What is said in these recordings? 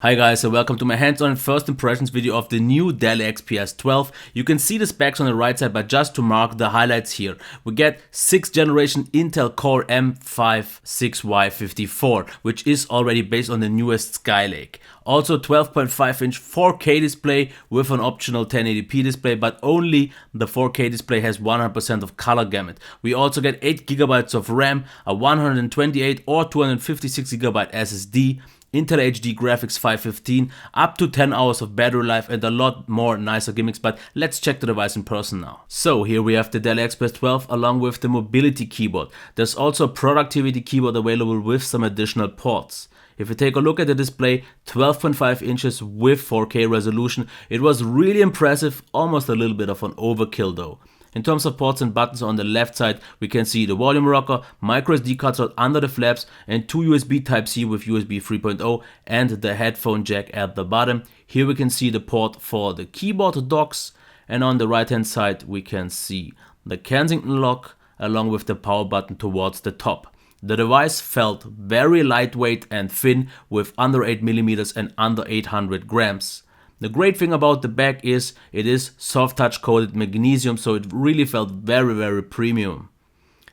Hi guys, and welcome to my hands-on first impressions video of the new Dell XPS 12. You can see the specs on the right side, but just to mark the highlights here, we get 6th generation Intel Core M56Y54, which is already based on the newest Skylake. Also 12.5-inch 4K display with an optional 1080p display, but only the 4K display has 100% of color gamut. We also get 8GB of RAM, a 128 or 256GB SSD, Intel HD graphics 515, up to 10 hours of battery life, and a lot more nicer gimmicks, but let's check the device in person now. So here we have the Dell XPS 12 along with the mobility keyboard. There's also a productivity keyboard available with some additional ports. If you take a look at the display, 12.5 inches with 4K resolution, it was really impressive, almost a little bit of an overkill though. In terms of ports and buttons, on the left side we can see the volume rocker, micro SD card slot under the flaps, and 2 USB Type-C with USB 3.0 and the headphone jack at the bottom. Here we can see the port for the keyboard docks, and on the right hand side we can see the Kensington lock along with the power button towards the top. The device felt very lightweight and thin with under 8mm and under 800 grams. The great thing about the back is it is soft touch coated magnesium, so it really felt very premium.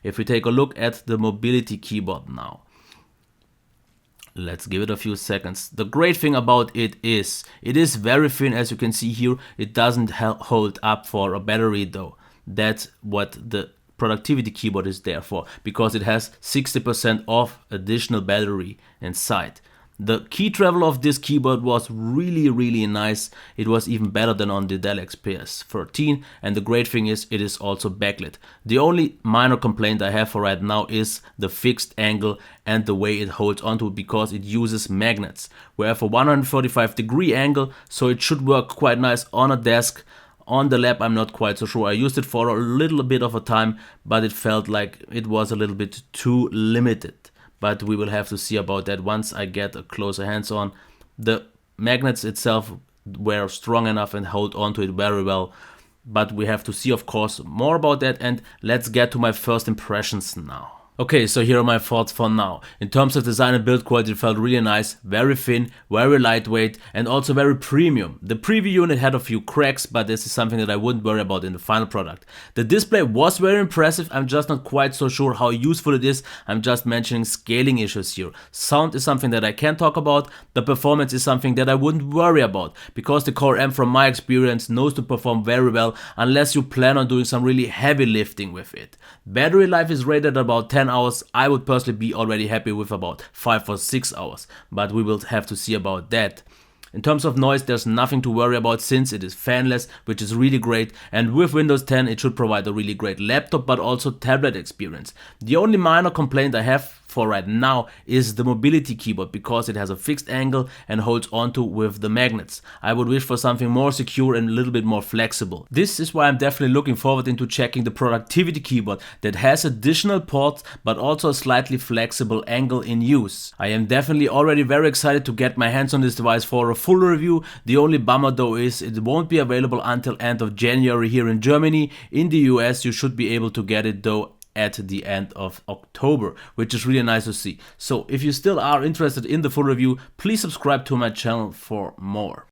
If we take a look at the mobility keyboard now, let's give it a few seconds. The great thing about it is very thin, as you can see here. It doesn't hold up for a battery though. That's what the productivity keyboard is there for, because it has 60% of additional battery inside. The key travel of this keyboard was really nice. It was even better than on the Dell XPS 13, and the great thing is it is also backlit. The only minor complaint I have for right now is the fixed angle and the way it holds onto it, because it uses magnets. We have a 145-degree angle, so it should work quite nice on a desk. On the lap I'm not quite so sure. I used it for a little bit of a time, but it felt like it was a little bit too limited. But we will have to see about that once I get a closer hands on. The magnets itself were strong enough and hold on to it very well. But we have to see, of course, more about that, and let's get to my first impressions now. Okay, so here are my thoughts for now. In terms of design and build quality, it felt really nice, very thin, very lightweight, and also very premium. The preview unit had a few cracks, but this is something that I wouldn't worry about in the final product. The display was very impressive. I'm just not quite so sure how useful it is. I'm just mentioning scaling issues here. Sound is something that I can talk about. The performance is something that I wouldn't worry about, because the Core M, from my experience, knows to perform very well unless you plan on doing some really heavy lifting with it. Battery life is rated at about 10 hours. I would personally be already happy with about 5 or 6 hours, but we will have to see about that. In terms of noise, there's nothing to worry about since it is fanless, which is really great, and with Windows 10 it should provide a really great laptop but also tablet experience. The only minor complaint I have for right now is the mobility keyboard, because it has a fixed angle and holds onto with the magnets. I would wish for something more secure and a little bit more flexible. This is why I'm definitely looking forward into checking the productivity keyboard that has additional ports but also a slightly flexible angle in use. I am definitely already very excited to get my hands on this device for a full review. The only bummer though is it won't be available until end of January here in Germany. In the US you should be able to get it though at the end of October, which is really nice to see. So if you still are interested in the full review, please subscribe to my channel for more.